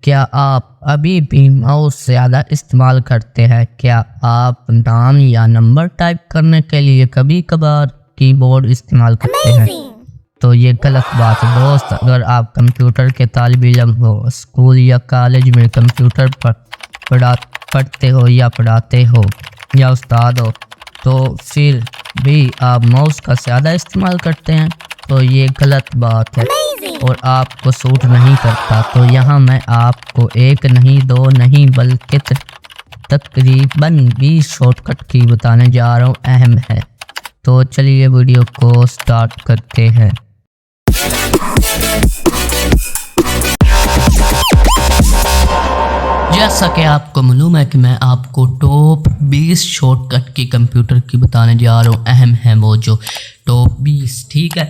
क्या आप अभी भी माउस ज़्यादा इस्तेमाल करते हैं? क्या आप नाम या नंबर टाइप करने के लिए कभी कभार कीबोर्ड इस्तेमाल करते हैं? तो ये गलत बात है दोस्त। अगर आप कंप्यूटर के तालिब इल्म हो, स्कूल या कॉलेज में कंप्यूटर पर पढ़ते हो या पढ़ाते हो या उस्ताद हो, तो फिर भी आप माउस का ज़्यादा इस्तेमाल करते हैं, तो ये गलत बात है और आपको सूट नहीं करता। तो यहाँ मैं आपको एक नहीं, दो नहीं, बल्कि तकरीबन 20 शॉर्टकट की बताने जा रहा हूँ, अहम है। तो चलिए वीडियो को स्टार्ट करते हैं। जैसा कि आपको मालूम है कि मैं आपको टॉप 20 शॉर्टकट की कंप्यूटर की बताने जा रहा हूँ, अहम है वो जो टॉप 20, ठीक है।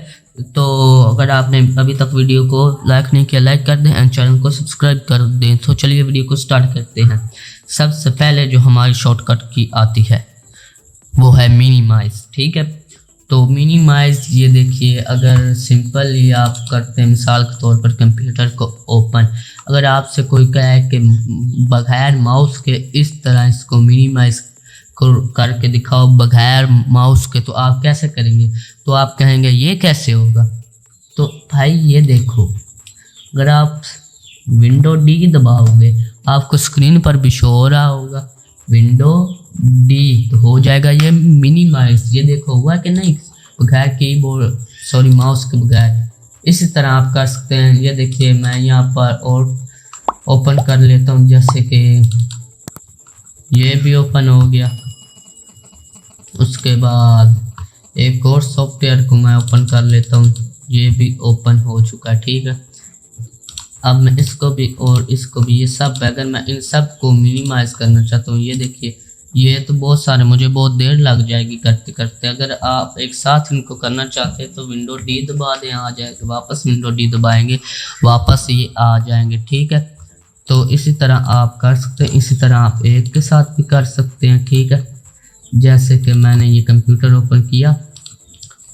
तो अगर आपने अभी तक वीडियो को लाइक नहीं किया, लाइक कर दें एंड चैनल को सब्सक्राइब कर दें। तो चलिए वीडियो को स्टार्ट करते हैं। सबसे पहले जो हमारी शॉर्टकट की आती है वो है मिनिमाइज, ठीक है। तो मिनिमाइज ये देखिए, अगर सिंपल ही आप करते हैं, मिसाल के तौर पर कंप्यूटर को ओपन, अगर आपसे कोई कहे कि बगैर माउस के इस तरह इसको मिनिमाइज करके दिखाओ बगैर माउस के, तो आप कैसे करेंगे? तो आप कहेंगे ये कैसे होगा? तो भाई ये देखो, अगर आप विंडो डी दबाओगे आपको स्क्रीन पर भी शो हो रहा होगा विंडो डी, तो हो जाएगा ये मिनिमाइज। ये देखो हुआ कि नहीं, बगैर कीबोर्ड सॉरी माउस के बगैर। इसी तरह आप कर सकते हैं। ये देखिए मैं यहाँ पर और ओपन कर लेता हूँ, जैसे कि ये भी ओपन हो गया। उसके बाद एक और सॉफ्टवेयर को मैं ओपन कर लेता हूँ, ये भी ओपन हो चुका है, ठीक है। अब मैं इसको भी और इसको भी, ये सब अगर मैं इन सब को मिनिमाइज करना चाहता हूँ, ये देखिए ये तो बहुत सारे, मुझे बहुत देर लग जाएगी करते करते। अगर आप एक साथ इनको करना चाहते हैं तो विंडो डी दबा दें, आ जाएगा, वापस विंडो डी दबाएंगे वापस ये आ जाएंगे, ठीक है। तो इसी तरह आप कर सकते हैं। इसी तरह आप एक के साथ भी कर सकते हैं, ठीक है। जैसे कि मैंने ये कंप्यूटर ओपन किया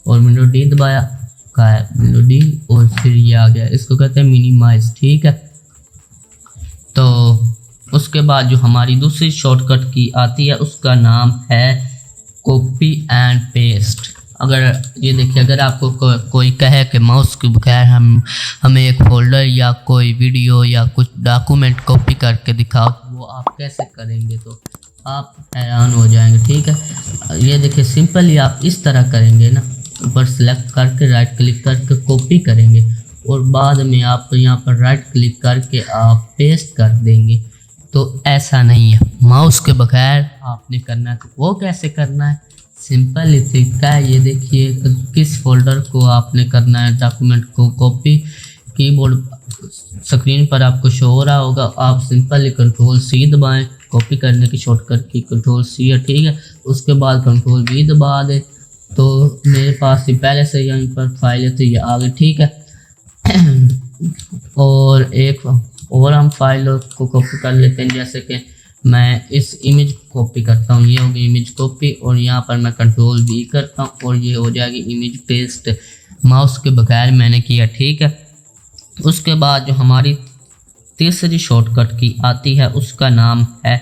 और विंडो डी दबाया, का है विंडो डी, और फिर ये आ गया, इसको कहते हैं मिनिमाइज, ठीक है। तो उसके बाद जो हमारी दूसरी शॉर्टकट की आती है उसका नाम है कॉपी एंड पेस्ट। अगर ये देखिए, अगर आपको कोई कहे कि माउस के बगैर हमें एक फोल्डर या कोई वीडियो या कुछ डॉक्यूमेंट कॉपी करके दिखाओ, वो आप कैसे करेंगे? तो आप हैरान हो जाएंगे, ठीक है। ये देखिए सिंपली आप इस तरह करेंगे ना, ऊपर सेलेक्ट करके राइट क्लिक करके कॉपी करेंगे और बाद में आप यहाँ पर राइट क्लिक करके आप पेस्ट कर देंगे। तो ऐसा नहीं है, माउस के बगैर आपने करना है। तो वो कैसे करना है? सिंपल ही तरीका है। ये देखिए किस फोल्डर को आपने करना है डॉक्यूमेंट को कॉपी, कीबोर्ड स्क्रीन पर आपको शो हो रहा होगा, आप सिंपली कंट्रोल सी दबाएं, कॉपी करने की शॉर्टकट की कंट्रोल सी है, ठीक है। उसके बाद कंट्रोल वी दबा दे, तो मेरे पास ही पहले से यहीं पर फाइल है तो ये आ गई, ठीक है। और एक और हम फाइल को कॉपी कर लेते हैं, जैसे कि मैं इस इमेज को कॉपी करता हूँ, ये होगी इमेज कॉपी, और यहाँ पर मैं कंट्रोल वी करता हूँ और ये हो जाएगी इमेज पेस्ट, माउस के बगैर मैंने किया, ठीक है। उसके बाद जो हमारी तीसरी शॉर्टकट की आती है उसका नाम है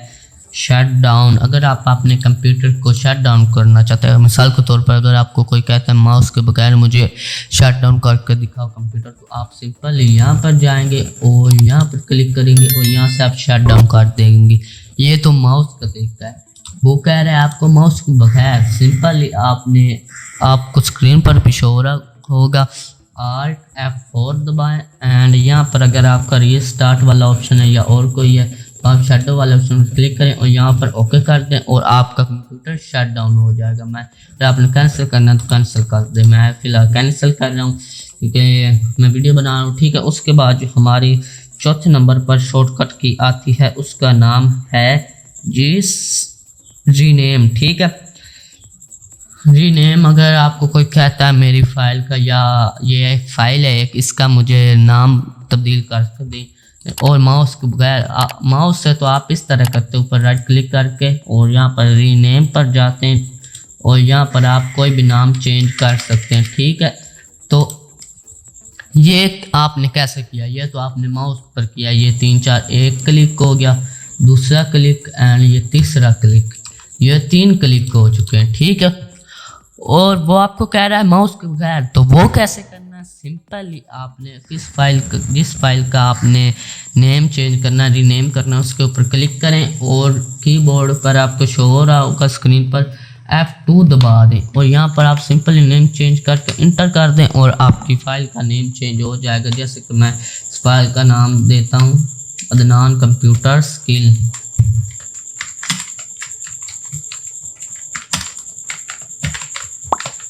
शट डाउन। अगर आप अपने कंप्यूटर को शट डाउन करना चाहते हैं, मिसाल के तौर पर अगर आपको कोई कहता है माउस के बगैर मुझे शट डाउन करके दिखाओ कंप्यूटर, तो आप सिंपल यहाँ पर जाएंगे और यहाँ पर क्लिक करेंगे और यहाँ से आप शट डाउन कर देंगे। ये तो माउस का तरीका है। वो कह रहे हैं आपको माउस के बगैर, सिंपली आपको स्क्रीन पर भी शो हो रहा होगा, Alt F4 दबाएं एंड यहाँ पर अगर आपका रीस्टार्ट वाला ऑप्शन है या और कोई है तो आप शटडाउन वाले ऑप्शन पर क्लिक करें और यहाँ पर ओके कर दें और आपका कंप्यूटर शट डाउन हो जाएगा। अगर आपने कैंसिल करना है तो कैंसिल कर दें, मैं फिलहाल कैंसिल कर रहा हूँ क्योंकि मैं वीडियो बना रहा हूँ, ठीक है। उसके बाद जो हमारी चौथे नंबर पर शॉर्टकट की आती है उसका नाम है रीनेम, ठीक है। रीनेम, अगर आपको कोई कहता है मेरी फाइल का या ये एक फाइल है एक, इसका मुझे नाम तब्दील कर दें, और माउस के बगैर माउस से तो आप इस तरह करते हैं, ऊपर राइट क्लिक करके और यहाँ पर रीनेम पर जाते हैं और यहाँ पर आप कोई भी नाम चेंज कर सकते हैं, ठीक है। तो ये आपने कैसे किया, ये तो आपने माउस पर किया, ये 3 4 एक क्लिक हो गया, दूसरा क्लिक एंड ये तीसरा क्लिक, ये 3 क्लिक हो चुके हैं, ठीक है। और वो आपको कह रहा है माउस के बगैर, तो वो कैसे करना है, सिंपली आपने जिस फाइल का आपने नेम चेंज करना, रीनेम करना, उसके ऊपर क्लिक करें और कीबोर्ड पर आपको शो हो रहा होगा स्क्रीन पर F2 दबा दें और यहाँ पर आप सिंपली नेम चेंज करके इंटर कर दें और आपकी फ़ाइल का नेम चेंज हो जाएगा। जैसे कि मैं इस फाइल का नाम देता हूँ अदनान कंप्यूटर स्किल।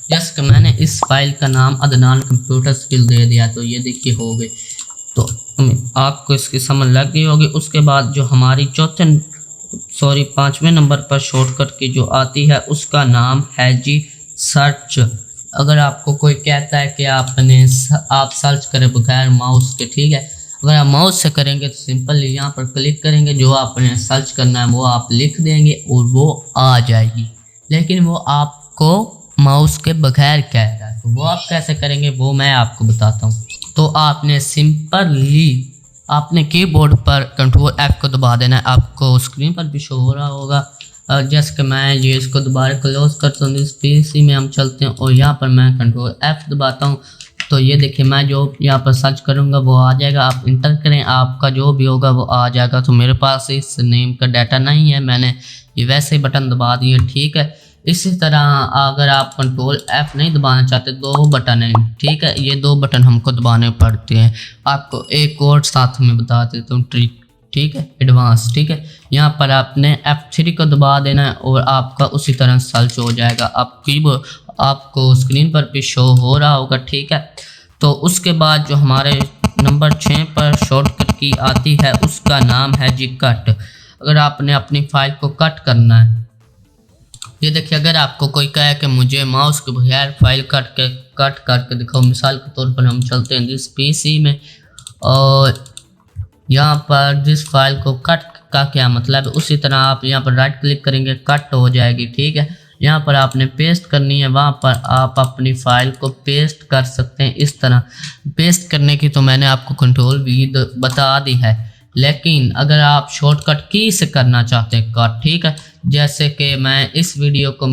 जैसे कि मैंने इस फाइल का नाम अदनान कंप्यूटर स्किल दे दिया, तो ये देखिए हो गए। तो आपको इसकी समझ लग गई होगी। उसके बाद जो हमारी पांचवें नंबर पर शॉर्टकट की जो आती है उसका नाम है जी सर्च। अगर आपको कोई कहता है कि आप सर्च करें बगैर माउस के, ठीक है, अगर आप माउस से करेंगे तो सिंपली यहाँ पर क्लिक करेंगे, जो आपने सर्च करना है वो आप लिख देंगे और वो आ जाएगी। लेकिन वो आपको माउस के बगैर कह रहा है, तो वो आप कैसे करेंगे वो मैं आपको बताता हूँ। तो आपने सिंपली आपने कीबोर्ड पर कंट्रोल F को दबा देना है, आपको स्क्रीन पर भी शो हो रहा होगा। जैसे कि मैं ये इसको दोबारा क्लोज करता हूँ, इस पीसी में हम चलते हैं और यहाँ पर मैं कंट्रोल F दबाता हूँ, तो ये देखिए मैं जो यहाँ पर सर्च करूँगा वो आ जाएगा। आप इंटर करें, आपका जो भी होगा वो आ जाएगा। तो मेरे पास इस नेम का डाटा नहीं है, मैंने ये वैसे ही बटन दबा दिए, ठीक है। इसी तरह अगर आप कंट्रोल F नहीं दबाना चाहते, 2 बटन हैं, ठीक है, ये 2 बटन हमको दबाने पड़ते हैं। आपको एक और साथ में बता देता हूँ ट्रिक, ठीक है, एडवांस, ठीक है। यहाँ पर आपने F3 को दबा देना है और आपका उसी तरह सर्च हो जाएगा। आपको स्क्रीन पर भी शो हो रहा होगा, ठीक है। तो उसके बाद जो हमारे नंबर 6 पर शॉर्टकट की आती है उसका नाम है जी कट। अगर आपने अपनी फाइल को कट करना है, ये देखिए, अगर आपको कोई कहे कि मुझे माउस के बगैर फाइल कट करके दिखाओ, मिसाल के तौर पर हम चलते हैं जिस पीसी में और यहाँ पर जिस फाइल को कट का क्या मतलब है, उसी तरह आप यहाँ पर राइट क्लिक करेंगे, कट हो जाएगी, ठीक है। यहाँ पर आपने पेस्ट करनी है, वहाँ पर आप अपनी फाइल को पेस्ट कर सकते हैं। इस तरह पेस्ट करने की तो मैंने आपको कंट्रोल V बता दी है, लेकिन अगर आप शॉर्टकट की से करना चाहते हैं कट, ठीक है, जैसे कि मैं इस वीडियो को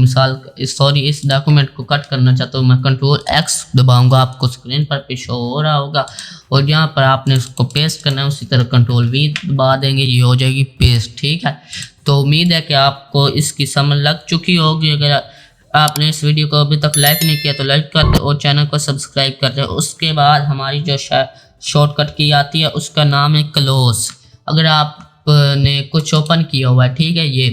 इस डॉक्यूमेंट को कट करना चाहता हूँ, मैं कंट्रोल X दबाऊंगा, आपको स्क्रीन पर भी शो हो रहा होगा और यहाँ पर आपने उसको पेस्ट करना है, उसी तरह कंट्रोल V दबा देंगे, ये हो जाएगी पेस्ट, ठीक है। तो उम्मीद है कि आपको इसकी समझ लग चुकी होगी। अगर आपने इस वीडियो को अभी तक लाइक नहीं किया तो लाइक कर दे और चैनल को सब्सक्राइब कर दे। उसके बाद हमारी जो शॉर्टकट की आती है उसका नाम है क्लोज। अगर आपने कुछ ओपन किया हुआ है, ठीक है, ये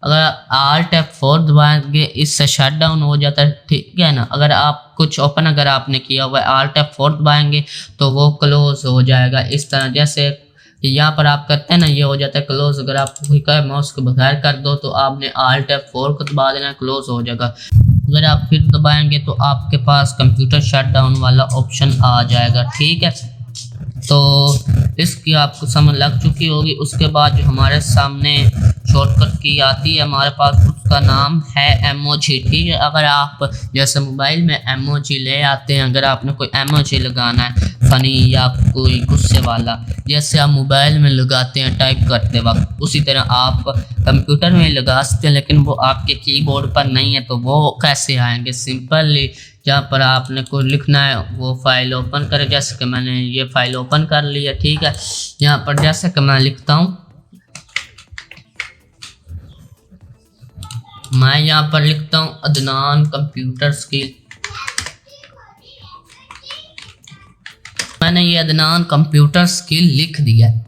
अगर Alt F4 दबाएंगे इससे शट डाउन हो जाता है, ठीक है ना। अगर आप कुछ ओपन अगर आपने किया हुआ है Alt F4 दबाएंगे तो वो क्लोज हो जाएगा। इस तरह जैसे यहाँ पर आप करते हैं ना, ये हो जाता है क्लोज। अगर आप कोई कहे माउस के बगैर कर दो तो आपने Alt F4 को दबा देना, क्लोज हो जाएगा। अगर आप फिर दबाएंगे तो आपके पास कंप्यूटर शट डाउन वाला ऑप्शन आ जाएगा, ठीक है। तो इसकी आपको समझ लग चुकी होगी। उसके बाद जो हमारे सामने शॉर्टकट की आती है हमारे पास, उसका नाम है एमओजी, ठीक है। अगर आप जैसे मोबाइल में एमओजी ले आते हैं, अगर आपने कोई एमओजी लगाना है फनी या कोई गुस्से वाला, जैसे आप मोबाइल में लगाते हैं टाइप करते वक्त, उसी तरह आप कंप्यूटर में लगा सकते हैं, लेकिन वो आपके कीबोर्ड पर नहीं है। तो वो कैसे आएंगे, सिंपली जहाँ पर आपने को लिखना है वो फाइल ओपन करें। जैसे कि मैंने ये फाइल ओपन कर ली है, ठीक है। यहाँ पर जैसे कि मैं लिखता हूँ, मैं यहाँ पर लिखता हूँ अदनान कंप्यूटर स्किल। मैंने ये अदनान कंप्यूटर स्किल लिख दिया है।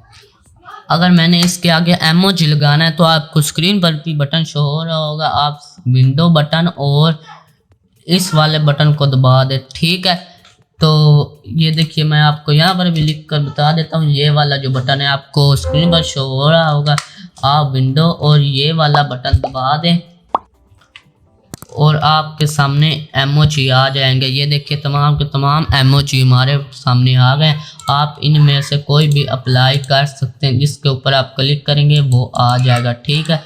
अगर मैंने इसके आगे एमओजी लगाना है तो आपको स्क्रीन पर भी बटन शो हो रहा होगा, आप विंडो बटन और इस वाले बटन को दबा दे, ठीक है। तो ये देखिए, मैं आपको यहाँ पर भी लिख कर बता देता हूँ, ये वाला जो बटन है आपको स्क्रीन पर शो हो रहा होगा, आप विंडो और ये वाला बटन दबा दें और आपके सामने एमओजी आ जाएंगे। ये देखिए, तमाम के तमाम एमओजी हमारे सामने आ गए। आप इनमें से कोई भी अप्लाई कर सकते हैं, जिसके ऊपर आप क्लिक करेंगे वो आ जाएगा, ठीक है।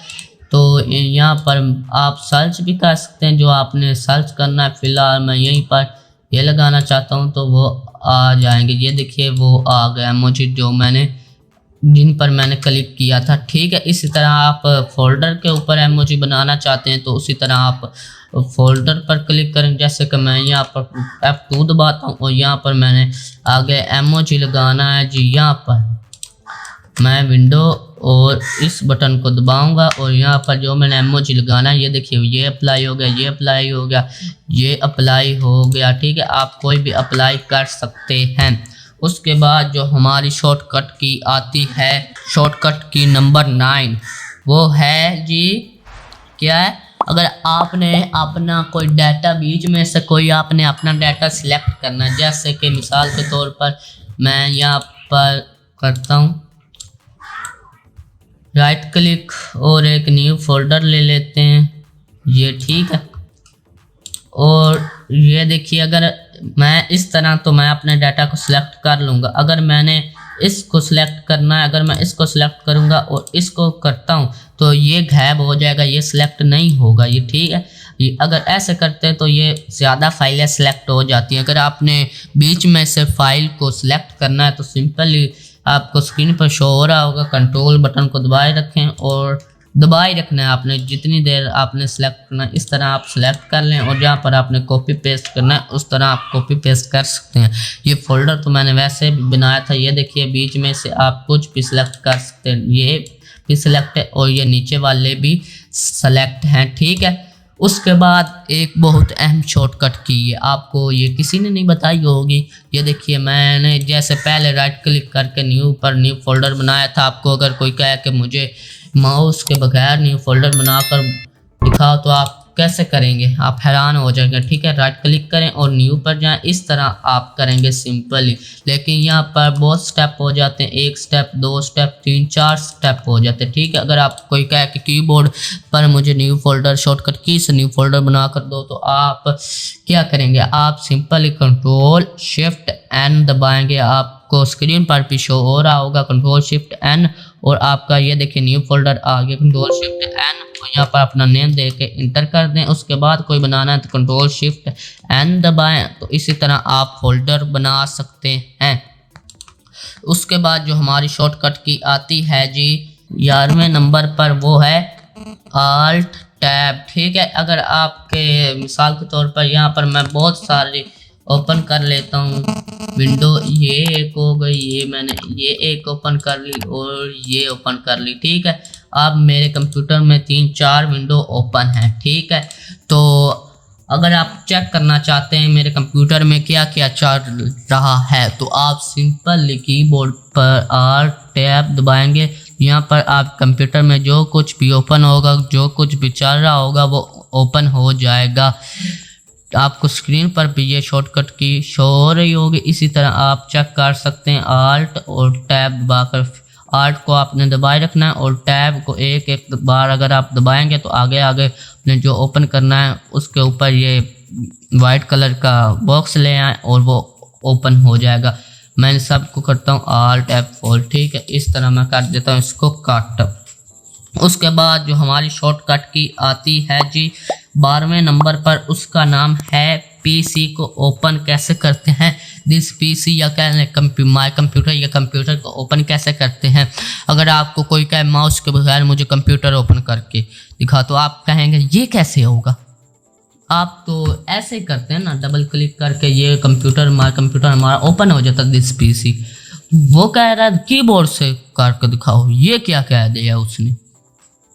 तो यहाँ पर आप सर्च भी कर सकते हैं, जो आपने सर्च करना है। फिलहाल मैं यहीं पर ये लगाना चाहता हूँ तो वो आ जाएंगे। ये देखिए वो आ गया मुझे, जो मैंने जिन पर मैंने क्लिक किया था। ठीक है, इसी तरह आप फोल्डर के ऊपर एमोजी बनाना चाहते हैं तो उसी तरह आप फोल्डर पर क्लिक करें। जैसे कि मैं यहाँ पर F2 दबाता हूँ और यहाँ पर मैंने आगे एमोजी लगाना है जी। यहाँ पर मैं विंडो और इस बटन को दबाऊंगा और यहाँ पर जो मैंने एमोजी लगाना है, ये देखिए ये अप्लाई हो गया, ये अप्लाई हो गया, ये अप्लाई हो गया। ठीक है, आप कोई भी अप्लाई कर सकते हैं। उसके बाद जो हमारी शॉर्टकट की आती है, शॉर्टकट की नंबर 9, वो है जी क्या है, अगर आपने अपना कोई डाटा बीच में से कोई आपने अपना डाटा सिलेक्ट करना है, जैसे कि मिसाल के तौर पर मैं यहाँ पर करता हूँ राइट क्लिक और एक न्यू फोल्डर ले लेते हैं ये। ठीक है, और ये देखिए अगर मैं इस तरह, तो मैं अपने डाटा को सिलेक्ट कर लूँगा। अगर मैंने इसको सिलेक्ट करना है, अगर मैं इसको सिलेक्ट करूँगा और इसको करता हूँ तो ये गायब हो जाएगा, ये सिलेक्ट नहीं होगा ये। ठीक है, ये अगर ऐसे करते हैं तो ये ज़्यादा फाइलें सिलेक्ट हो जाती हैं। अगर आपने बीच में से फाइल को सिलेक्ट करना है तो सिंपली आपको स्क्रीन पर शो हो रहा होगा, कंट्रोल बटन को दबाए रखें और दबाए रखना है आपने जितनी देर आपने सेलेक्ट करना है। इस तरह आप सेलेक्ट कर लें और जहाँ पर आपने कॉपी पेस्ट करना है उस तरह आप कॉपी पेस्ट कर सकते हैं। ये फोल्डर तो मैंने वैसे भी बनाया था, ये देखिए बीच में से आप कुछ भी सिलेक्ट कर सकते हैं। ये भी सिलेक्ट है और ये नीचे वाले भी सेलेक्ट हैं। ठीक है, उसके बाद एक बहुत अहम शॉर्टकट की है, आपको ये किसी ने नहीं बताई होगी। ये देखिए मैंने जैसे पहले राइट क्लिक करके न्यू पर न्यू फोल्डर बनाया था। आपको अगर कोई कहे कि मुझे माउस के बगैर न्यू फोल्डर बनाकर दिखाओ तो आप कैसे करेंगे, आप हैरान हो जाएंगे। ठीक है, राइट क्लिक करें और न्यू पर जाएं, इस तरह आप करेंगे सिंपली। लेकिन यहाँ पर बहुत स्टेप हो जाते हैं, 1 स्टेप 2 स्टेप 3 4 स्टेप हो जाते हैं। ठीक है, अगर आप कोई कहे कि कीबोर्ड पर मुझे न्यू फोल्डर शॉर्टकट की से न्यू फोल्डर बना कर दो तो आप क्या करेंगे, आप सिंपली कंट्रोल शिफ्ट एन दबाएंगे। आपको स्क्रीन पर भी शो हो रहा होगा कंट्रोल शिफ्ट एन और आपका ये देखिए न्यू फोल्डर आ गया। कंट्रोल शिफ्ट एन तो यहाँ पर अपना नेम दे के इंटर कर दें। उसके बाद कोई बनाना है तो कंट्रोल शिफ्ट एन दबाएं, तो इसी तरह आप फोल्डर बना सकते हैं। उसके बाद जो हमारी शॉर्टकट की आती है जी 11वें नंबर पर, वो है आल्ट टैब। ठीक है, अगर आपके मिसाल के तौर पर यहाँ पर मैं बहुत सारे ओपन कर लेता हूँ विंडो, ये एक हो गई, ये मैंने ये एक ओपन कर ली और ये ओपन कर ली। ठीक है, अब मेरे कंप्यूटर में 3-4 विंडो ओपन है। ठीक है, तो अगर आप चेक करना चाहते हैं मेरे कंप्यूटर में क्या क्या चल रहा है तो आप सिंपल कीबोर्ड पर आल्ट टैब दबाएंगे। यहाँ पर आप कंप्यूटर में जो कुछ भी ओपन होगा, जो कुछ भी चल रहा होगा वो ओपन हो जाएगा। आपको स्क्रीन पर भी ये शॉर्टकट की शो हो रही होगी। इसी तरह आप चेक कर सकते हैं आल्ट और टैब दबाकर। आल्ट को आपने दबाए रखना है और टैब को एक एक बार अगर आप दबाएंगे तो आगे आगे अपने जो ओपन करना है उसके ऊपर ये वाइट कलर का बॉक्स ले आए और वो ओपन हो जाएगा। मैं सबको करता हूँ आल्ट F4। ठीक है, इस तरह मैं कर देता हूँ इसको कट। उसके बाद जो हमारी शॉर्टकट की आती है जी 12वें नंबर पर, उसका नाम है पीसी को ओपन कैसे करते हैं। दिस पीसी या कह माई कंप्यूटर या कंप्यूटर को ओपन कैसे करते हैं। अगर आपको कोई कहे माउस के बगैर मुझे कंप्यूटर ओपन करके दिखा तो आप कहेंगे ये कैसे होगा। आप तो ऐसे करते हैं ना, डबल क्लिक करके ये कंप्यूटर हमारा ओपन हो जाता है दिस पीसी। वो कह रहा है कीबोर्ड से करके दिखाओ, ये क्या कह दिया उसने।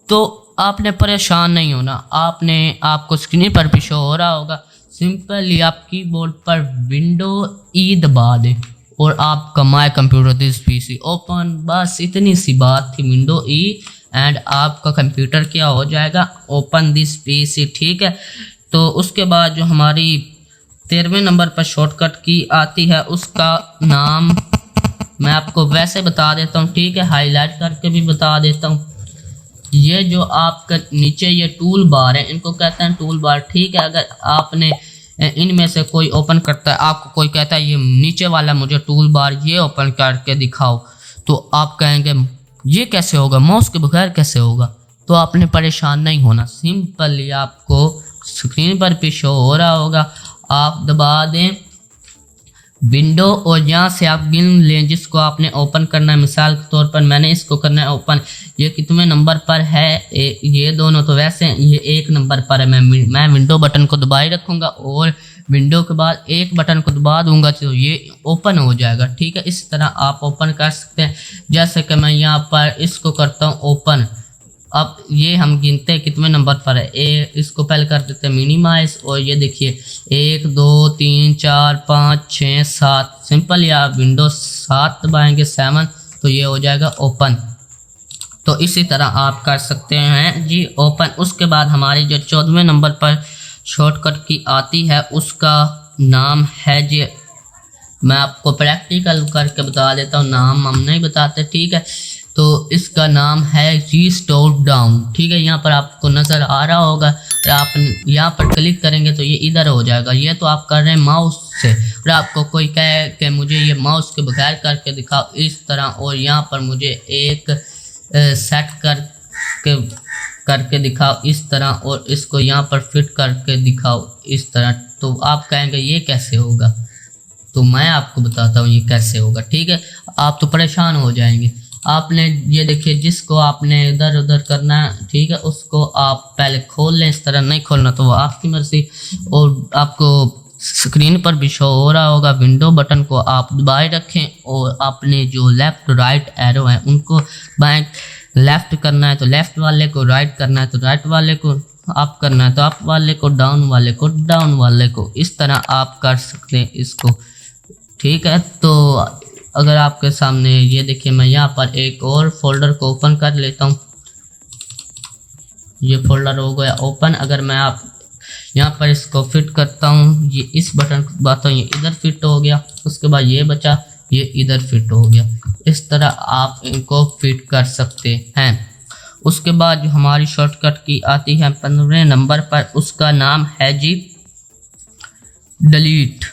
तो आपने परेशान नहीं होना, आपको स्क्रीन पर भी शो हो रहा होगा। सिंपली आप कीबोर्ड पर विंडो ई दबा दें और आपका my computer this PC open. बस इतनी सी बात थी, विंडो ई एंड आपका कंप्यूटर क्या हो जाएगा, ओपन दिस पीसी। ठीक है, तो उसके बाद जो हमारी 13वें नंबर पर शॉर्टकट की आती है उसका नाम मैं आपको वैसे बता देता हूँ। ठीक है, हाईलाइट करके भी बता देता हूँ। ये जो आपका नीचे ये टूल बार है इनको कहते हैं टूल बार। ठीक है, अगर आपने इनमें से कोई ओपन करता है, आपको कोई कहता है ये नीचे वाला मुझे टूल बार ये ओपन करके दिखाओ, तो आप कहेंगे ये कैसे होगा, माउस के बगैर कैसे होगा। तो आपने परेशान नहीं होना, सिंपली आपको स्क्रीन पर भी शो हो रहा होगा, आप दबा दें विंडो और यहाँ से आप गिन लें जिसको आपने ओपन करना है। मिसाल के तौर पर मैंने इसको करना है ओपन। ये कितने नंबर पर है? ये दोनों तो वैसे हैं, ये 1 नंबर पर है। मैं विंडो बटन को दबाए रखूँगा और विंडो के बाद एक बटन को दबा दूंगा तो ये ओपन हो जाएगा। ठीक है, इस तरह आप ओपन कर सकते हैं। जैसे कि मैं यहाँ पर इसको करता हूँ ओपन। अब ये हम गिनते हैं कितने नंबर पर है। इसको पहले कर देते हैं मिनिमाइज और ये देखिए 1 2 3 4 5 6 7। सिंपल, या विंडो 7 दबाएंगे 7 तो ये हो जाएगा ओपन। तो इसी तरह आप कर सकते हैं जी ओपन। उसके बाद हमारी जो 14वें नंबर पर शॉर्टकट की आती है उसका नाम है जी, मैं आपको प्रैक्टिकल करके बता देता हूँ, नाम हम नहीं बताते। ठीक है, तो इसका नाम है रीस्टोर डाउन। ठीक है, यहाँ पर आपको नज़र आ रहा होगा। आप यहाँ पर क्लिक करेंगे तो ये इधर हो जाएगा। ये तो आप कर रहे हैं माउस से, और आपको कोई कहे कि मुझे ये माउस के बगैर करके दिखाओ इस तरह, और यहाँ पर मुझे एक सेट करके दिखाओ इस तरह, और इसको यहाँ पर फिट करके दिखाओ इस तरह, तो आप कहेंगे ये कैसे होगा। तो मैं आपको बताता हूँ ये कैसे होगा। ठीक है, आप तो परेशान हो जाएंगे। आपने ये देखिए जिसको आपने इधर उधर करना है, ठीक है, उसको आप पहले खोल लें। इस तरह नहीं खोलना तो वो आपकी मर्जी। और आपको स्क्रीन पर भी शो हो रहा होगा। विंडो बटन को आप दबाए रखें और अपने जो लेफ़्ट राइट एरो हैं उनको बाएं, लेफ़्ट करना है तो लेफ़्ट वाले को, राइट करना है तो राइट वाले को, अप करना है तो अप वाले को, डाउन वाले को डाउन वाले को। इस तरह आप कर सकते हैं इसको। ठीक है, तो अगर आपके सामने ये देखिए, मैं यहाँ पर एक और फोल्डर को ओपन कर लेता हूँ। ये फोल्डर हो गया ओपन। अगर मैं आप यहाँ पर इसको फिट करता हूँ, ये इस बटन को दबाता हूँ, ये इधर फिट हो गया। उसके बाद ये बचा, ये इधर फिट हो गया। इस तरह आप इनको फिट कर सकते हैं। उसके बाद जो हमारी शॉर्टकट की आती है 15वें नंबर पर, उसका नाम है जी डिलीट।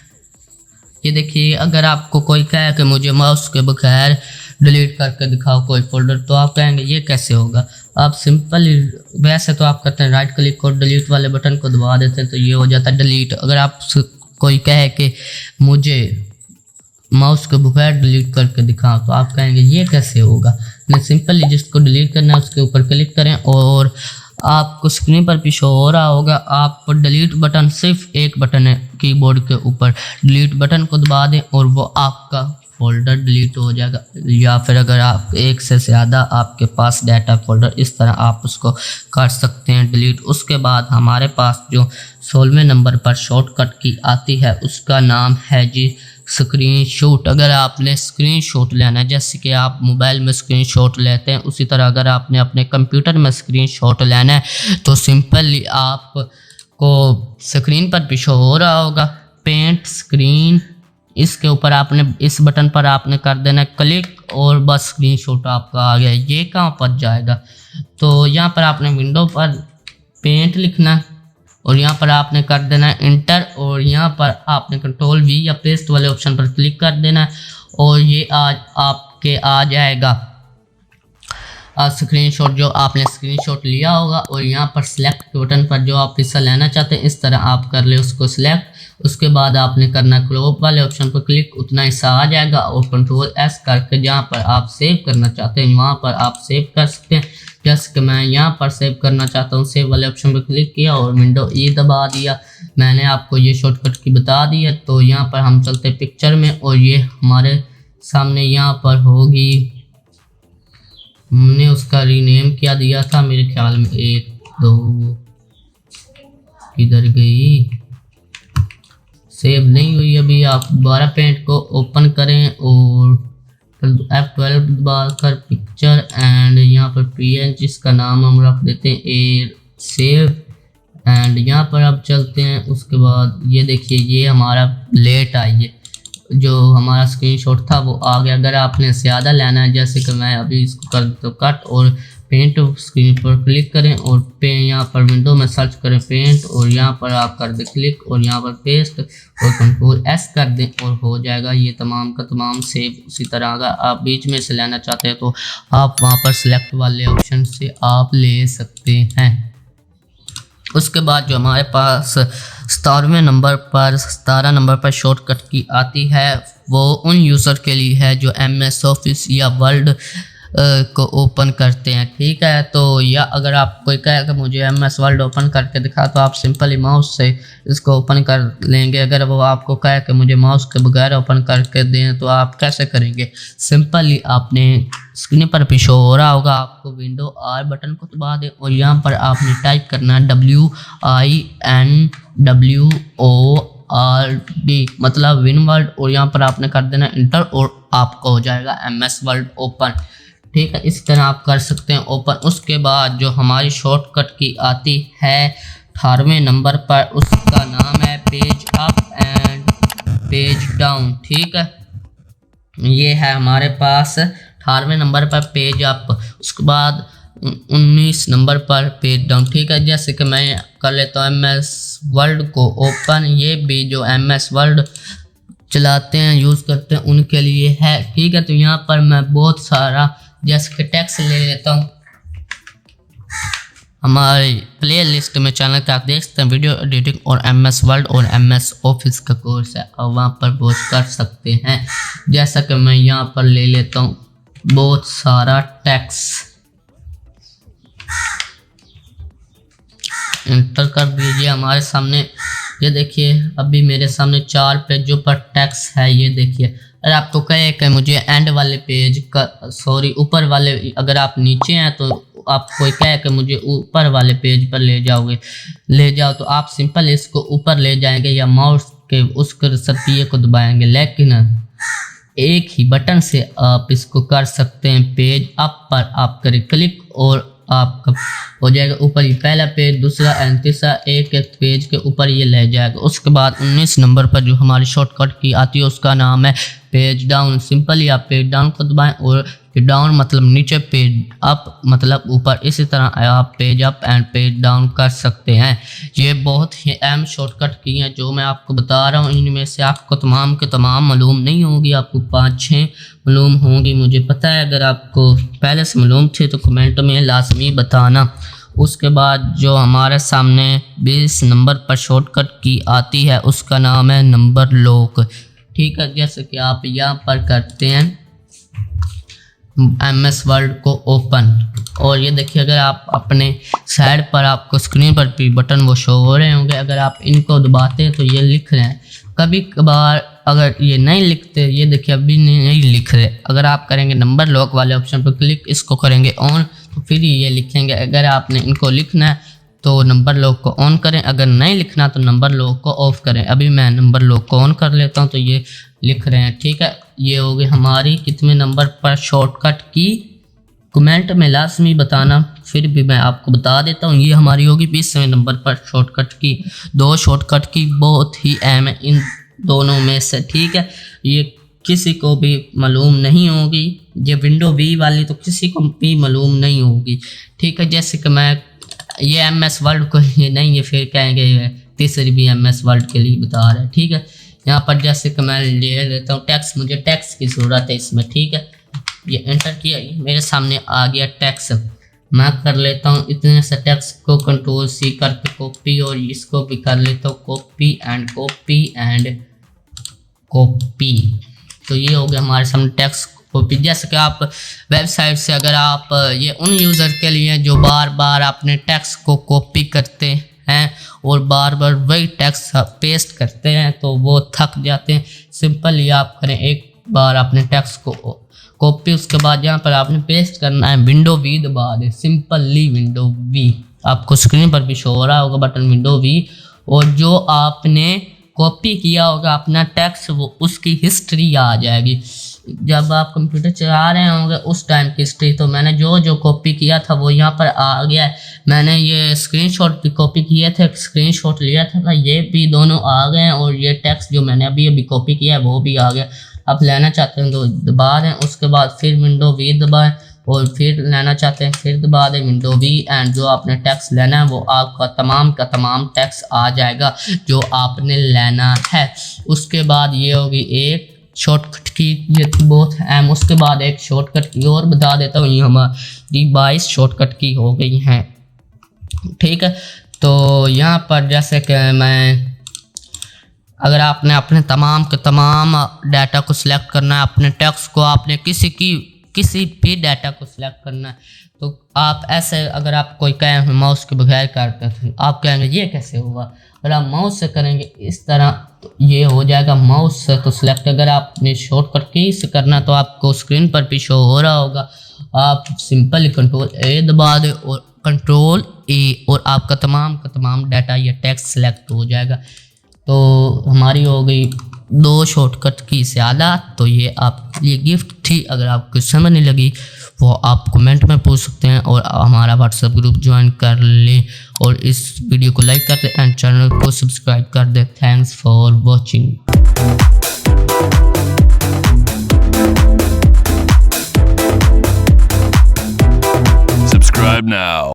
ये देखिए, अगर आपको कोई कहे कि मुझे माउस के बगैर डिलीट करके दिखाओ कोई फोल्डर, तो आप कहेंगे ये कैसे होगा। आप सिंपल, वैसे तो आप करते हैं राइट क्लिक और डिलीट वाले बटन को दबा देते हैं तो ये हो जाता है डिलीट। अगर आप कोई कहे कि मुझे माउस के बगैर डिलीट करके दिखाओ, तो आप कहेंगे ये कैसे होगा। नहीं, सिंपली जिसको डिलीट करना है उसके ऊपर क्लिक करें और आपको स्क्रीन पर भी शो हो रहा होगा। आप डिलीट बटन, सिर्फ एक बटन है कीबोर्ड के ऊपर, डिलीट बटन को दबा दें और वो आपका फोल्डर डिलीट हो जाएगा। या फिर अगर आप एक से ज़्यादा आपके पास डाटा फोल्डर, इस तरह आप उसको कर सकते हैं डिलीट। उसके बाद हमारे पास जो 16वें नंबर पर शॉर्टकट की आती है उसका नाम है जी स्क्रीनशॉट। अगर आपने स्क्रीनशॉट लेना है, जैसे कि आप मोबाइल में स्क्रीनशॉट लेते हैं, उसी तरह अगर आपने अपने कंप्यूटर में स्क्रीनशॉट लेना है तो सिंपली आपको स्क्रीन पर भी शो हो रहा होगा पेंट स्क्रीन। इसके ऊपर आपने, इस बटन पर आपने कर देना क्लिक और बस स्क्रीनशॉट आपका आ गया। ये कहाँ पर जाएगा, तो यहाँ पर आपने विंडो पर पेंट लिखना और यहाँ पर आपने कर देना है इंटर, और यहाँ पर आपने कंट्रोल V या पेस्ट वाले ऑप्शन पर क्लिक कर देना है और ये आज आपके आ जाएगा स्क्रीनशॉट जो आपने स्क्रीनशॉट लिया होगा। और यहाँ पर सिलेक्ट के बटन पर जो आप हिस्सा लेना चाहते हैं, इस तरह आप कर ले उसको सिलेक्ट। उसके बाद आपने करना क्रॉप वाले ऑप्शन पर क्लिक, उतना हिस्सा आ जाएगा और कंट्रोल S करके जहाँ पर आप सेव करना चाहते हैं वहाँ पर आप सेव कर सकते हैं। जैसे कि मैं यहाँ पर सेव करना चाहता हूँ, सेव वाले ऑप्शन पर क्लिक किया और विंडो E दबा दिया। मैंने आपको ये शॉर्टकट की बता दी है। तो यहाँ पर हम चलते पिक्चर में और ये हमारे सामने यहाँ पर होगी, हमने उसका रीनेम क्या दिया था, मेरे ख्याल में 1 2 किधर गई, सेव नहीं हुई अभी। आप दोबारा पेंट को ओपन करें और F12 दबा कर पिक्चर एंड यहाँ पर PNG, जिसका नाम हम रख देते हैं एयर सेव एंड यहाँ पर आप चलते हैं। उसके बाद ये देखिए, ये हमारा लेट आई है, जो हमारा स्क्रीनशॉट था वो आ गया। अगर आपने ज़्यादा लेना है, जैसे कि मैं अभी इसको कर देता हूँ कट और पेंट, स्क्रीन पर क्लिक करें और यहाँ पर विंडो में सर्च करें पेंट और यहाँ पर आप कर दें क्लिक और यहाँ पर पेस्ट और कंट्रोल S कर दें और हो जाएगा ये तमाम का तमाम सेव। उसी तरह अगर आप बीच में से लेना चाहते हैं तो आप वहाँ पर सिलेक्ट वाले ऑप्शन से आप ले सकते हैं। उसके बाद जो हमारे पास 17 नंबर पर शॉर्टकट की आती है, वो उन यूज़र के लिए है जो MS ऑफिस या वर्ड को ओपन करते हैं। ठीक है, तो या अगर आप कोई कहे कि मुझे MS वर्ड ओपन करके दिखा, तो आप सिंपली माउस से इसको ओपन कर लेंगे। अगर वो आपको कहे कि मुझे माउस के बगैर ओपन करके दें, तो आप कैसे करेंगे? सिंपली आपने स्क्रीन पर भी शो हो रहा होगा आपको, विंडो R बटन को दबा दें और यहाँ पर आपने टाइप करना WINWORD, मतलब विन वर्ड, और यहाँ पर आपने कर देना इंटर और आपको हो जाएगा MS वर्ड ओपन। ठीक है, इस तरह आप कर सकते हैं ओपन। उसके बाद जो हमारी शॉर्टकट की आती है 18वें नंबर पर, उसका नाम है page up and page down. ठीक है, ये है हमारे पास 18वें नंबर पर पेज अप, उसके बाद 19 नंबर पर पेज डाउन। ठीक है, जैसे कि मैं कर लेता हूँ MS वर्ड को ओपन। ये भी जो MS वर्ड चलाते हैं, यूज़ करते हैं, उनके लिए है। ठीक है, तो यहाँ पर मैं बहुत सारा जैसे कि टेक्स्ट ले लेता हूँ। हमारी प्ले लिस्ट में चैनल का आप देख सकते हैं, वीडियो एडिटिंग और MS वर्ड और MS ऑफिस का कोर्स है, और वहाँ पर बहुत कर सकते हैं। जैसा कि मैं यहाँ पर ले लेता हूँ बहुत सारा टेक्स्ट, इंटर कर दीजिए। हमारे सामने ये देखिए, अभी मेरे सामने 4 पेजों पर टेक्स्ट है। ये देखिए, अगर आपको कहे कि मुझे एंड वाले पेज का ऊपर वाले, अगर आप नीचे हैं तो आपको कहे कि मुझे ऊपर वाले पेज पर ले जाओ, तो आप सिंपल इसको ऊपर ले जाएंगे या माउस के उस कर्सर को दबाएंगे। लेकिन एक ही बटन से आप इसको कर सकते हैं। पेज अप पर आप करें क्लिक और आपका हो जाएगा ऊपर ही पहला पेज, दूसरा एंड तीसरा, एक पेज के ऊपर ये ले जाएगा। उसके बाद 19 नंबर पर जो हमारी शॉर्टकट की आती है, उसका नाम है पेज डाउन। सिंपली आप पेज डाउन को दबाएं, और डाउन मतलब नीचे, पेज अप मतलब ऊपर। इसी तरह आप page up and page down कर सकते हैं। ये बहुत ही अहम शॉर्टकट की हैं जो मैं आपको बता रहा हूँ। इनमें से आपको तमाम के तमाम मालूम नहीं होंगी, आपको 5-6 मालूम होंगी, मुझे पता है। अगर आपको पहले से मालूम थे तो कमेंट में लाजमी बताना। उसके बाद जो हमारे सामने 20 नंबर पर शॉर्टकट की आती है, उसका नाम है नंबर लॉक। ठीक है, जैसे कि आप यहाँ पर करते हैं MS वर्ड को ओपन, और ये देखिए, अगर आप अपने साइड पर आपको स्क्रीन पर भी बटन वो शो हो रहे होंगे। अगर आप इनको दबाते हैं तो ये लिख रहे हैं। कभी कभार अगर ये नहीं लिखते, ये देखिए अभी नहीं लिख रहे, अगर आप करेंगे नंबर लॉक वाले ऑप्शन पर क्लिक, इसको करेंगे ऑन, तो फिर ये लिखेंगे। अगर आपने इनको लिखना है तो नंबर लॉक को ऑन करें, अगर नहीं लिखना तो नंबर लॉक को ऑफ करें। अभी मैं नंबर लॉक को ऑन कर लेता हूं, तो ये लिख रहे हैं। ठीक है, ये हो गई हमारी कितने नंबर पर शॉर्टकट की, कमेंट में लाजमी बताना, फिर भी मैं आपको बता देता हूँ। ये हमारी होगी 20वें नंबर पर शॉर्टकट की। 2 शॉर्टकट की बहुत ही अहम है इन दोनों में से। ठीक है, ये किसी को भी मालूम नहीं होगी, ये विंडो V वाली तो किसी को भी मालूम नहीं होगी। ठीक है, जैसे कि मैं ये MS वर्ड को ये नहीं, ये फिर कहेंगे तीसरी भी MS वर्ड के लिए बता रहा है। ठीक है, यहाँ पर जैसे कि मैं ले लेता हूँ टेक्स्ट, मुझे टेक्स्ट की ज़रूरत है इसमें। ठीक है, ये एंटर किया, मेरे सामने आ गया टेक्स्ट। मैं कर लेता हूँ इतने से टेक्स्ट को Ctrl+C करके कॉपी, और इसको भी कर लेता हूँ कॉपी एंड कॉपी। तो ये हो गया हमारे सामने टेक्स्ट कॉपी। जैसे कि आप वेबसाइट से, अगर आप ये उन यूज़र के लिए जो बार बार अपने टेक्स्ट को कॉपी करते हैं और बार बार वही टेक्स्ट पेस्ट करते हैं, तो वो थक जाते हैं। सिंपली आप करें, एक बार अपने टेक्स्ट को कॉपी, उसके बाद यहाँ पर आपने पेस्ट करना है, विंडो V दबा दें। सिंपली विंडो V, आपको स्क्रीन पर भी शो हो रहा होगा बटन विंडो V, और जो आपने कॉपी किया होगा अपना टेक्स्ट, वो उसकी हिस्ट्री आ जाएगी। जब आप कंप्यूटर चला रहे होंगे उस टाइम की हिस्ट्री, तो मैंने जो कॉपी किया था वो यहाँ पर आ गया है। मैंने ये स्क्रीनशॉट भी कॉपी किए थे, स्क्रीनशॉट लिया था, ये भी दोनों आ गए हैं, और ये टेक्स्ट जो मैंने अभी कॉपी किया है वो भी आ गया। आप लेना चाहते हैं तो दबा दें, उसके बाद फिर विंडो V दबाएं, और फिर लेना चाहते हैं फिर दबा दें विंडो V, एंड जो आपने टेक्स्ट लेना है वो आपका तमाम का तमाम टेक्स्ट आ जाएगा जो आपने लेना है। उसके बाद ये होगी एक शॉर्टकट की, ये बहुत अहम। उसके बाद एक शॉर्टकट की और बता देता हूँ, ये हमारी 22 शॉर्टकट की हो गई हैं। ठीक है, तो यहाँ पर जैसे कि मैं अगर आपने अपने तमाम के तमाम डाटा को सिलेक्ट करना है, अपने टेक्स्ट को आपने किसी भी डाटा को सिलेक्ट करना है, तो आप ऐसे अगर आप कोई कहें माउस के बगैर करते हैं तो आप कहेंगे ये कैसे होगा। अगर आप माउस से करेंगे इस तरह तो ये हो जाएगा माउस से तो सिलेक्ट। अगर आपने शॉर्टकट की से करना तो आपको स्क्रीन पर भी शो हो रहा होगा। आप सिंपली कंट्रोल ए दबा दें और कंट्रोल ए और आपका तमाम डाटा या टेक्स्ट सिलेक्ट हो जाएगा। तो हमारी हो गई 2 शॉर्टकट की से आला। तो ये आपके लिए गिफ्ट थी। अगर आपको समझ नहीं लगी वो आप कमेंट में पूछ सकते हैं और हमारा व्हाट्सएप ग्रुप ज्वाइन कर लें और इस वीडियो को लाइक कर दें एंड चैनल को सब्सक्राइब कर दें। Thanks for watching. Subscribe now.